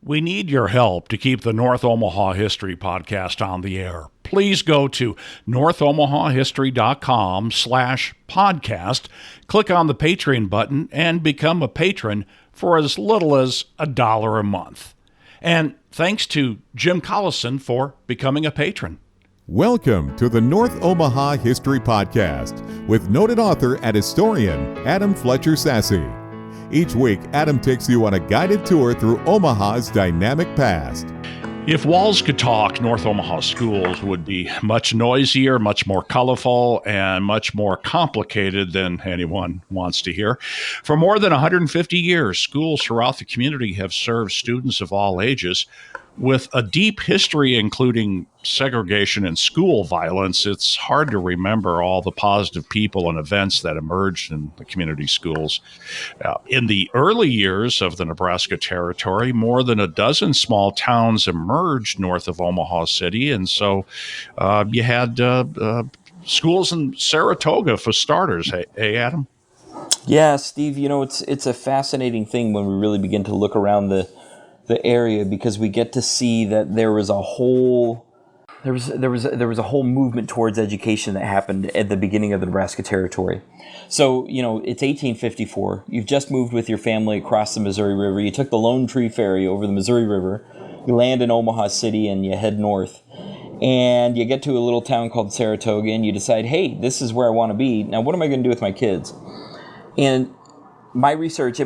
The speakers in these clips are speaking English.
We need your help to keep the North Omaha History Podcast on the air. Please go to northomahahistory.com/podcast, click on the Patreon button, and become a patron for as little as $1 a month. And thanks to Jim Collison for becoming a patron. Welcome to the North Omaha History Podcast with noted author and historian Adam Fletcher Sasse. Each week, Adam takes you on a guided tour through Omaha's dynamic past. If walls could talk, North Omaha schools would be much noisier, much more colorful, and much more complicated than anyone wants to hear. For more than 150 years, schools throughout the community have served students of all ages. With a deep history, including segregation and school violence, it's hard to remember all the positive people and events that emerged in the community schools. In the early years of the Nebraska Territory, more than a dozen small towns emerged north of Omaha City, and so you had schools in Saratoga for starters. Hey, Adam? Yeah, Steve, you know, it's a fascinating thing when we really begin to look around the area, because we get to see that there was a whole movement towards education that happened at the beginning of the Nebraska Territory. So, you know, it's 1854. You've just moved with your family across the Missouri River. You took the Lone Tree Ferry over the Missouri River. You land in Omaha City and you head north. And you get to a little town called Saratoga and you decide, hey, this is where I want to be. Now, what am I going to do with my kids? And in my research,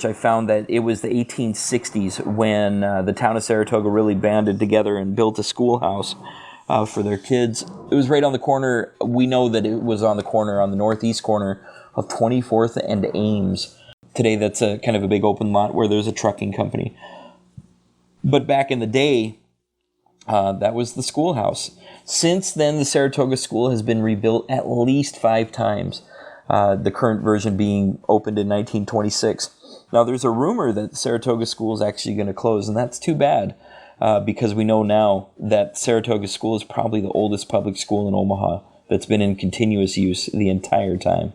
I found that it was the 1860s when the town of Saratoga really banded together and built a schoolhouse for their kids. It was right on the corner. We know that it was on the northeast corner of 24th and Ames. Today, that's a kind of a big open lot where there's a trucking company. But back in the day, that was the schoolhouse. Since then, the Saratoga School has been rebuilt at least 5 times. The current version being opened in 1926. Now, there's a rumor that Saratoga School is actually going to close, and that's too bad, because we know now that Saratoga School is probably the oldest public school in Omaha that's been in continuous use the entire time.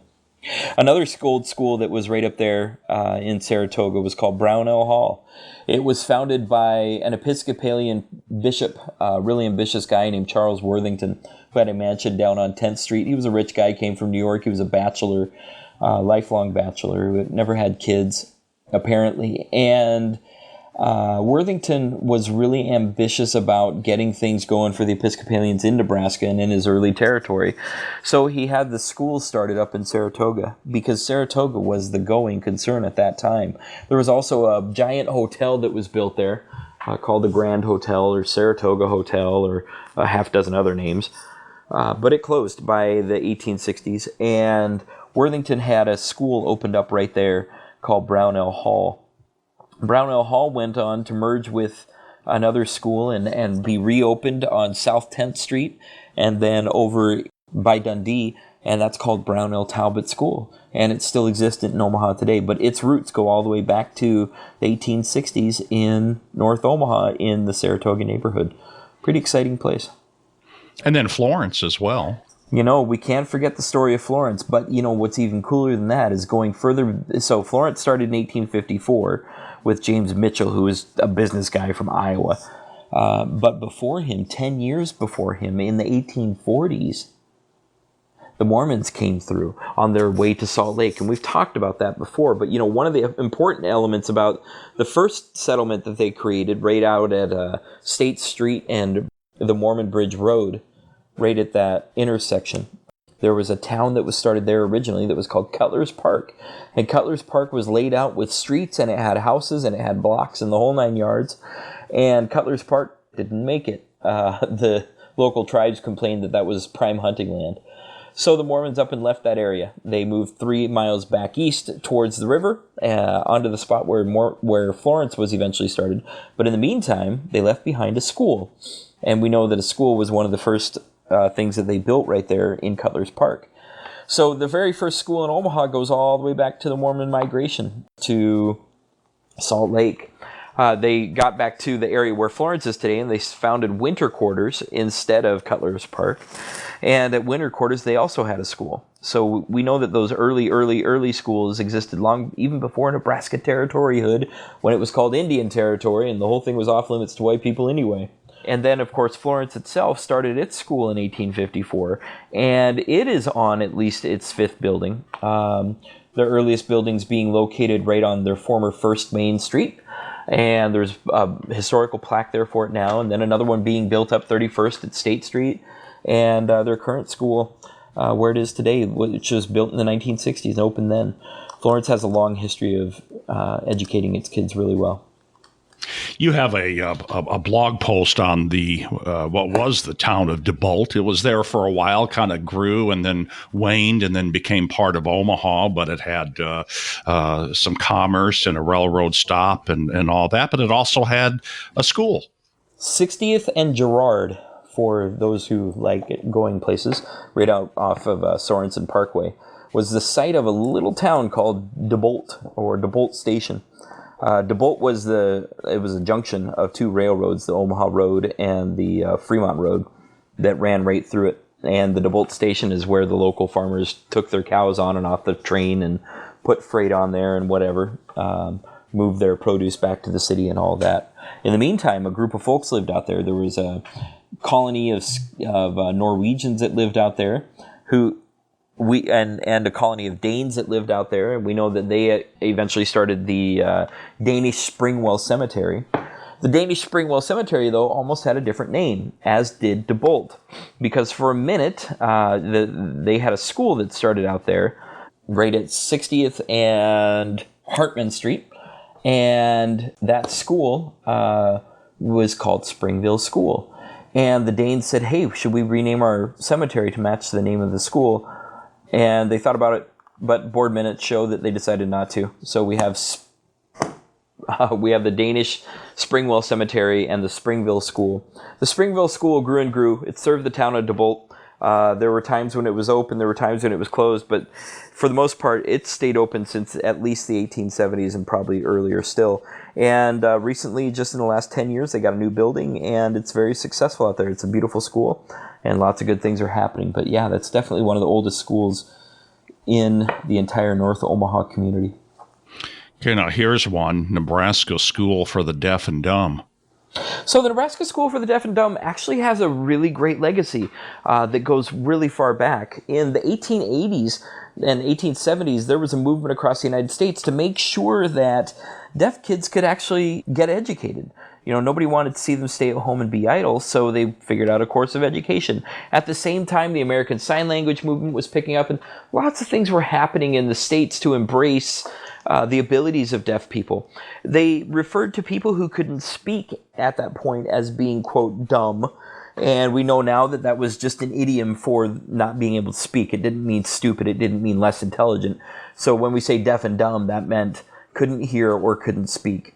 Another old school that was right up there in Saratoga was called Brownell Hall. It was founded by an Episcopalian bishop, really ambitious guy named Charles Worthington, who had a mansion down on 10th Street. He was a rich guy, came from New York. He was a bachelor, lifelong bachelor, who had never had kids, apparently. And Worthington was really ambitious about getting things going for the Episcopalians in Nebraska and in his early territory. So he had the school started up in Saratoga because Saratoga was the going concern at that time. There was also a giant hotel that was built there called the Grand Hotel or Saratoga Hotel or a half dozen other names. But it closed by the 1860s, and Worthington had a school opened up right there called Brownell Hall. Brownell Hall went on to merge with another school and be reopened on South 10th Street and then over by Dundee, and that's called Brownell Talbot School. And it still exists in Omaha today, but its roots go all the way back to the 1860s in North Omaha in the Saratoga neighborhood. Pretty exciting place. And then Florence as well. You know, we can't forget the story of Florence, but, you know, what's even cooler than that is going further. So Florence started in 1854 with James Mitchell, who was a business guy from Iowa. But before him, 10 years before him, in the 1840s, the Mormons came through on their way to Salt Lake. And we've talked about that before. But, you know, one of the important elements about the first settlement that they created right out at State Street and the Mormon Bridge Road, right at that intersection, there was a town that was started there originally that was called Cutler's Park. And Cutler's Park was laid out with streets, and it had houses, and it had blocks, and the whole 9 yards. And Cutler's Park didn't make it. The local tribes complained that that was prime hunting land. So the Mormons up and left that area. They moved 3 miles back east towards the river, onto the spot where Florence was eventually started. But in the meantime, they left behind a school. And we know that a school was one of the first things that they built right there in Cutler's Park. So the very first school in Omaha goes all the way back to the Mormon migration to Salt Lake. They got back to the area where Florence is today, and they founded winter quarters instead of Cutler's Park. And at winter quarters, they also had a school. So we know that those early schools existed even before Nebraska territoryhood, when it was called Indian Territory, and the whole thing was off limits to white people anyway. And then, of course, Florence itself started its school in 1854, and it is on at least its fifth building. The earliest buildings being located right on their former First Main Street, and there's a historical plaque there for it now, and then another one being built up 31st at State Street, and their current school, where it is today, which was built in the 1960s and opened then. Florence has a long history of educating its kids really well. You have a blog post on the what was the town of DeBolt. It was there for a while, kind of grew and then waned and then became part of Omaha, but it had some commerce and a railroad stop and all that, but it also had a school. 60th and Girard, for those who like going places, right out off of Sorensen Parkway, was the site of a little town called DeBolt, or DeBolt Station. DeBolt was a junction of two railroads, the Omaha Road and the Fremont Road, that ran right through it. And the DeBolt Station is where the local farmers took their cows on and off the train and put freight on there and whatever, moved their produce back to the city and all that. In the meantime, a group of folks lived out there. There was a colony of Norwegians that lived out there, and a colony of Danes that lived out there, and we know that they eventually started the Danish Springwell Cemetery. The Danish Springwell Cemetery, though, almost had a different name, as did DeBolt, because for a minute they had a school that started out there, right at 60th and Hartman Street, and that school was called Springville School. And the Danes said, "Hey, should we rename our cemetery to match the name of the school?" And they thought about it, but board minutes show that they decided not to. So we have the Danish Springwell Cemetery and the Springville School. The Springville School grew and grew. It served the town of DeBolt. There were times when it was open, there were times when it was closed, but for the most part, it stayed open since at least the 1870s and probably earlier still. And recently, just in the last 10 years, they got a new building, and it's very successful out there. It's a beautiful school, and lots of good things are happening. But yeah, that's definitely one of the oldest schools in the entire North Omaha community. Okay, now here's one, Nebraska School for the Deaf and Dumb. So the Nebraska School for the Deaf and Dumb actually has a really great legacy that goes really far back. In the 1880s and 1870s, there was a movement across the United States to make sure that deaf kids could actually get educated. You know, nobody wanted to see them stay at home and be idle, so they figured out a course of education. At the same time, the American Sign Language movement was picking up, and lots of things were happening in the States to embrace the abilities of deaf people. They referred to people who couldn't speak at that point as being, quote, dumb. And we know now that that was just an idiom for not being able to speak. It didn't mean stupid. It didn't mean less intelligent. So when we say deaf and dumb, that meant couldn't hear or couldn't speak.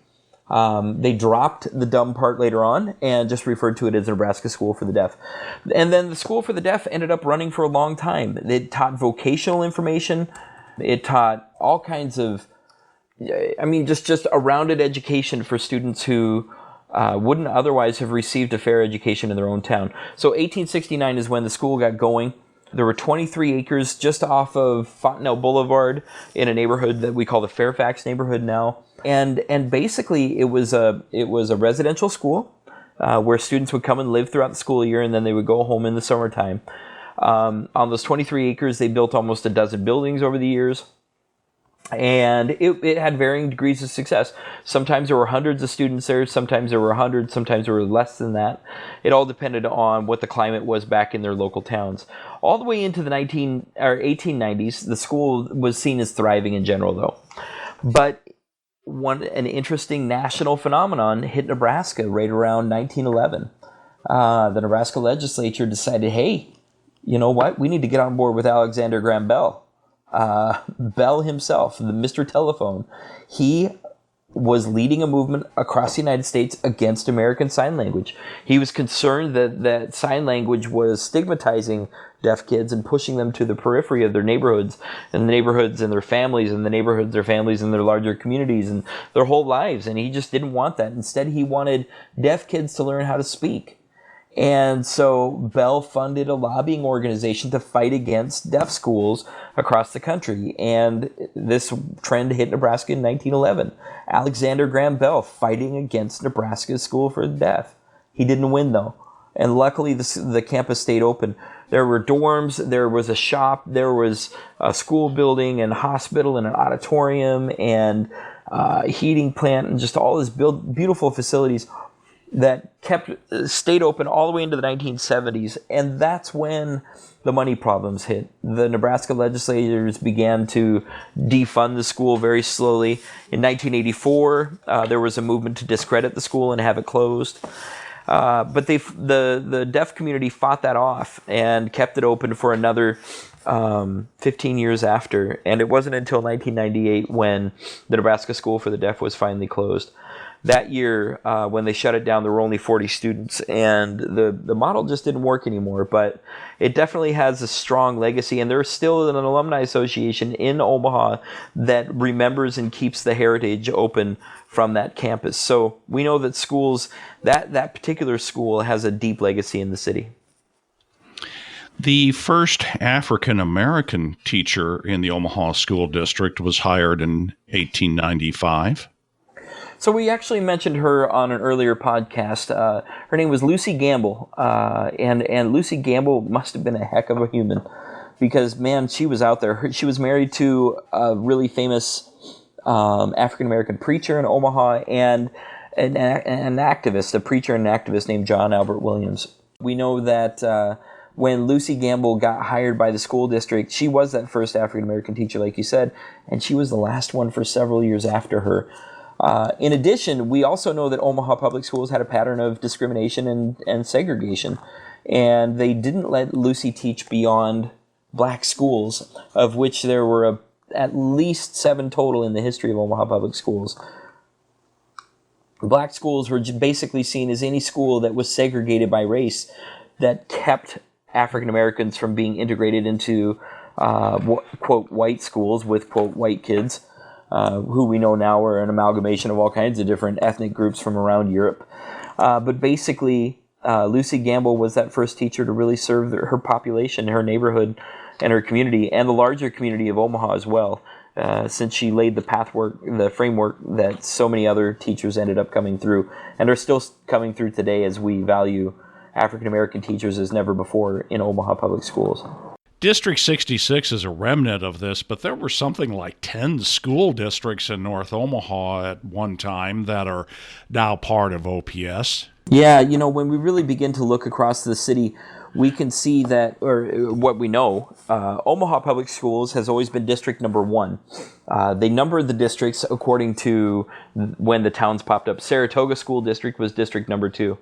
They dropped the dumb part later on and just referred to it as the Nebraska School for the Deaf. And then the School for the Deaf ended up running for a long time. It taught vocational information. It taught all kinds of, just a rounded education for students who wouldn't otherwise have received a fair education in their own town. So 1869 is when the school got going. There were 23 acres just off of Fontenelle Boulevard in a neighborhood that we call the Fairfax neighborhood now. And basically it was a residential school where students would come and live throughout the school year, and then they would go home in the summertime. On those 23 acres, they built almost a dozen buildings over the years. And it had varying degrees of success. Sometimes there were hundreds of students there, sometimes there were 100, sometimes there were less than that. It all depended on what the climate was back in their local towns. All the way into the 1890s, the school was seen as thriving in general, though. But an interesting national phenomenon hit Nebraska right around 1911. The Nebraska legislature decided, hey, you know what? We need to get on board with Alexander Graham Bell. Bell himself, the Mr. Telephone, he was leading a movement across the United States against American Sign Language. He was concerned that sign language was stigmatizing deaf kids and pushing them to the periphery of their neighborhoods and the neighborhoods and their families and the neighborhoods, their families and their larger communities and their whole lives. And he just didn't want that. Instead, he wanted deaf kids to learn how to speak. And so Bell funded a lobbying organization to fight against deaf schools across the country. And this trend hit Nebraska in 1911. Alexander Graham Bell fighting against Nebraska's School for the Deaf. He didn't win, though. And luckily, the campus stayed open. There were dorms, there was a shop, there was a school building and hospital and an auditorium and heating plant and just all these beautiful facilities that stayed open all the way into the 1970s, and that's when the money problems hit. The Nebraska legislators began to defund the school very slowly. In 1984, there was a movement to discredit the school and have it closed. But the deaf community fought that off and kept it open for another 15 years after. And it wasn't until 1998 when the Nebraska School for the Deaf was finally closed. That year, when they shut it down, there were only 40 students, and the model just didn't work anymore. But it definitely has a strong legacy, and there's still an alumni association in Omaha that remembers and keeps the heritage open from that campus. So we know that schools, that particular school has a deep legacy in the city. The first African-American teacher in the Omaha School District was hired in 1895. So we actually mentioned her on an earlier podcast. Her name was Lucy Gamble, and Lucy Gamble must have been a heck of a human, because, man, she was out there. She was married to a really famous African-American preacher in Omaha and an activist, a preacher and an activist named John Albert Williams. We know that when Lucy Gamble got hired by the school district, she was that first African-American teacher, like you said, and she was the last one for several years after her. In addition, we also know that Omaha Public Schools had a pattern of discrimination and segregation, and they didn't let Lucy teach beyond black schools, of which there were at least 7 total in the history of Omaha Public Schools. Black schools were basically seen as any school that was segregated by race that kept African Americans from being integrated into, quote, white schools with, quote, white kids. Who we know now are an amalgamation of all kinds of different ethnic groups from around Europe. But basically, Lucy Gamble was that first teacher to really serve her population, her neighborhood, and her community, and the larger community of Omaha as well, since she laid the framework that so many other teachers ended up coming through, and are still coming through today as we value African-American teachers as never before in Omaha Public Schools. District 66 is a remnant of this, but there were something like 10 school districts in North Omaha at one time that are now part of OPS. Yeah, when we really begin to look across the city, we can see that, or what we know, Omaha Public Schools has always been district number 1. They numbered the districts according to when the towns popped up. Saratoga School District was district number 2.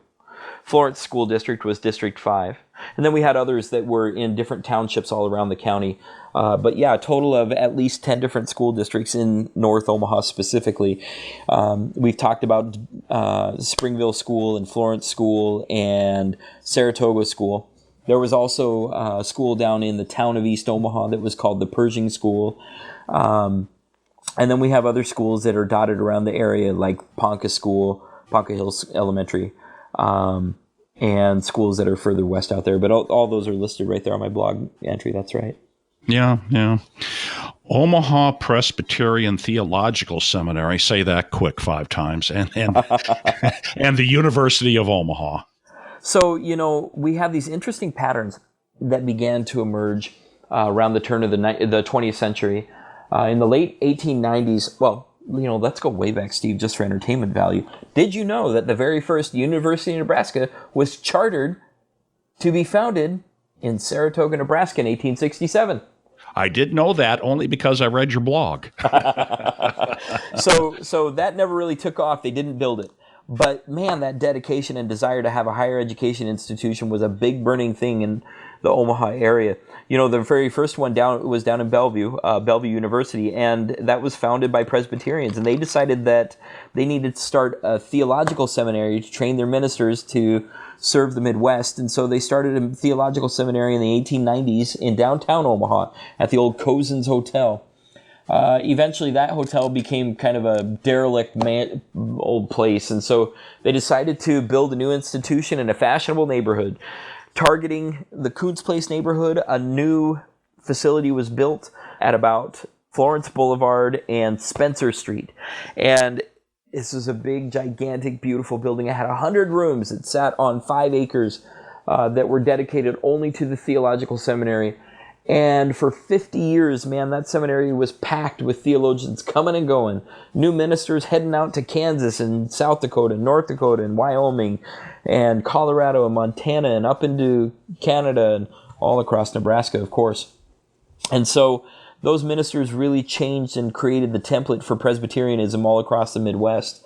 Florence School District was District 5. And then we had others that were in different townships all around the county. But yeah, a total of at least 10 different school districts in North Omaha specifically. We've talked about Springville School and Florence School and Saratoga School. There was also a school down in the town of East Omaha that was called the Pershing School. And then we have other schools that are dotted around the area, like Ponca School, Ponca Hills Elementary. And schools that are further west out there. But all those are listed right there on my blog entry. That's right. Yeah. Omaha Presbyterian Theological Seminary, say that quick 5 times, and and the University of Omaha. So, we have these interesting patterns that began to emerge around the turn of the 20th century. In the late 1890s, let's go way back, Steve, just for entertainment value. Did you know that the very first University of Nebraska was chartered to be founded in Saratoga, Nebraska in 1867? I did know that only because I read your blog. So that never really took off. They didn't build it. But man, that dedication and desire to have a higher education institution was a big burning thing in the Omaha area. The very first one was down in Bellevue, Bellevue University, and that was founded by Presbyterians. And they decided that they needed to start a theological seminary to train their ministers to serve the Midwest. And so they started a theological seminary in the 1890s in downtown Omaha at the old Cozen's Hotel. Eventually, that hotel became kind of a derelict old place, and so they decided to build a new institution in a fashionable neighborhood. Targeting the Coons Place neighborhood, a new facility was built at about Florence Boulevard and Spencer Street. And this was a big, gigantic, beautiful building. It had 100 rooms. It sat on 5 acres that were dedicated only to the theological seminary. And for 50 years, man, that seminary was packed with theologians coming and going. New ministers heading out to Kansas and South Dakota, North Dakota, and Wyoming, and Colorado and Montana, and up into Canada, and all across Nebraska, of course. And so those ministers really changed and created the template for Presbyterianism all across the Midwest.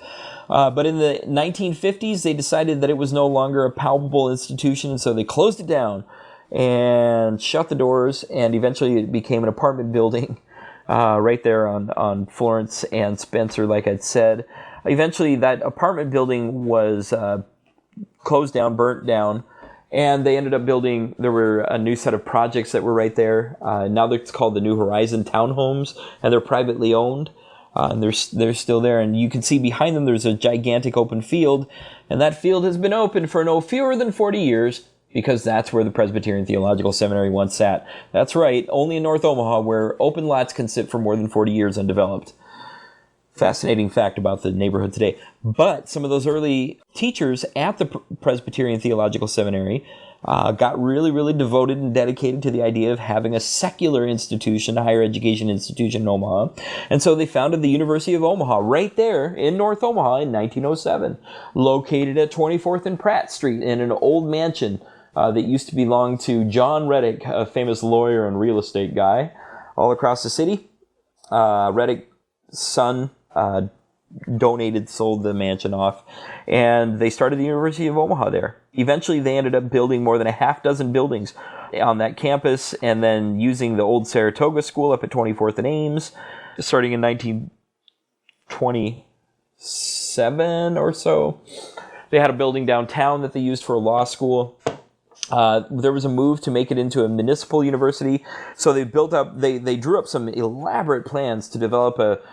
But in the 1950s, they decided that it was no longer a palpable institution, and so they closed it down and shut the doors, and eventually it became an apartment building right there on Florence and Spencer, like I'd said. Eventually that apartment building was closed down, burnt down, and they ended up building, there were a new set of projects that were right there. Now it's called the New Horizon Townhomes, and they're privately owned. And they're still there, and you can see behind them there's a gigantic open field, and that field has been open for no fewer than 40 years, because that's where the Presbyterian Theological Seminary once sat. That's right, only in North Omaha, where open lots can sit for more than 40 years undeveloped. Fascinating fact about the neighborhood today. But some of those early teachers at the Presbyterian Theological Seminary got really, really devoted and dedicated to the idea of having a secular institution, a higher education institution in Omaha. And so they founded the University of Omaha right there in North Omaha in 1907, located at 24th and Pratt Street in an old mansion that used to belong to John Reddick, a famous lawyer and real estate guy, all across the city. Reddick's son sold the mansion off, and they started the University of Omaha there. Eventually, they ended up building more than a half dozen buildings on that campus, and then using the old Saratoga school up at 24th and Ames, starting in 1927 or so. They had a building downtown that they used for a law school. There was a move to make it into a municipal university, so they drew up some elaborate plans to develop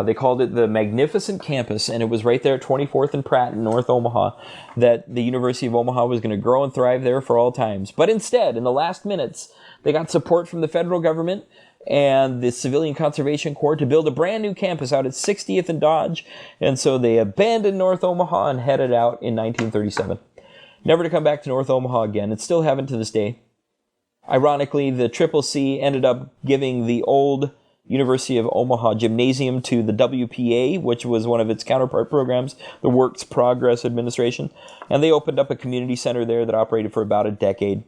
they called it the Magnificent Campus, and it was right there at 24th and Pratt in North Omaha, that the University of Omaha was going to grow and thrive there for all times. But instead, in the last minutes, they got support from the federal government and the Civilian Conservation Corps to build a brand new campus out at 60th and Dodge, and so they abandoned North Omaha and headed out in 1937. Never to come back to North Omaha again, and still haven't to this day. Ironically, the CCC ended up giving the old University of Omaha Gymnasium to the WPA, which was one of its counterpart programs, the Works Progress Administration, and they opened up a community center there that operated for about a decade.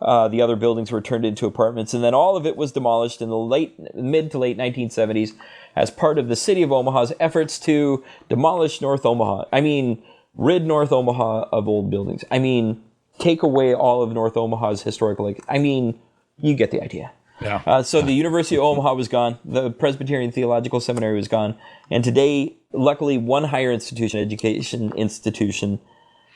The other buildings were turned into apartments, and then all of it was demolished in the mid to late 1970s as part of the city of Omaha's efforts to demolish North Omaha. I mean, rid North Omaha of old buildings. I mean, take away all of North Omaha's historical... you get the idea. Yeah. So the University of Omaha was gone. The Presbyterian Theological Seminary was gone. And today, luckily, one higher education institution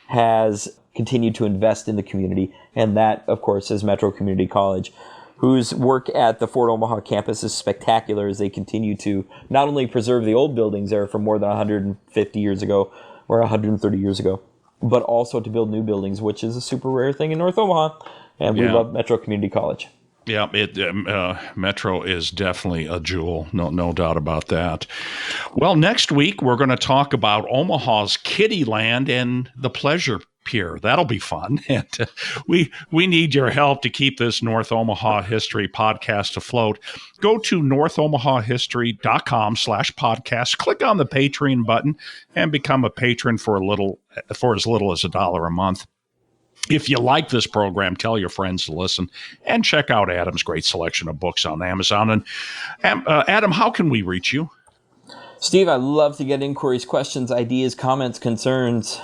has continued to invest in the community. And that, of course, is Metro Community College, whose work at the Fort Omaha campus is spectacular as they continue to not only preserve the old buildings there from more than 150 years ago or 130 years ago, but also to build new buildings, which is a super rare thing in North Omaha. And we love Metro Community College. Yeah, Metro is definitely a jewel, no doubt about that. Well, next week we're going to talk about Omaha's Kiddie Land and the Pleasure Pier. That'll be fun. And we need your help to keep this North Omaha History podcast afloat. Go to northomahahistory.com/podcast. Click on the Patreon button and become a patron for as little as $1 a month. If you like this program, tell your friends to listen, and check out Adam's great selection of books on Amazon. And Adam, how can we reach you? Steve, I love to get inquiries, questions, ideas, comments, concerns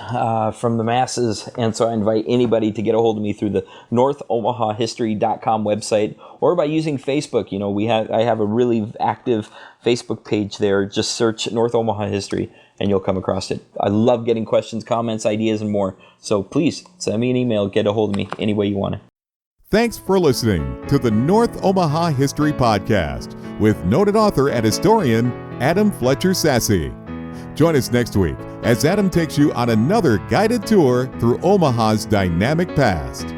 from the masses. And so I invite anybody to get a hold of me through the NorthOmahaHistory.com website or by using Facebook. You know, I have a really active Facebook page there. Just search North Omaha History and you'll come across it. I love getting questions, comments, ideas, and more. So please send me an email, get a hold of me any way you want to. Thanks for listening to the North Omaha History Podcast with noted author and historian Adam Fletcher Sasse. Join us next week as Adam takes you on another guided tour through Omaha's dynamic past.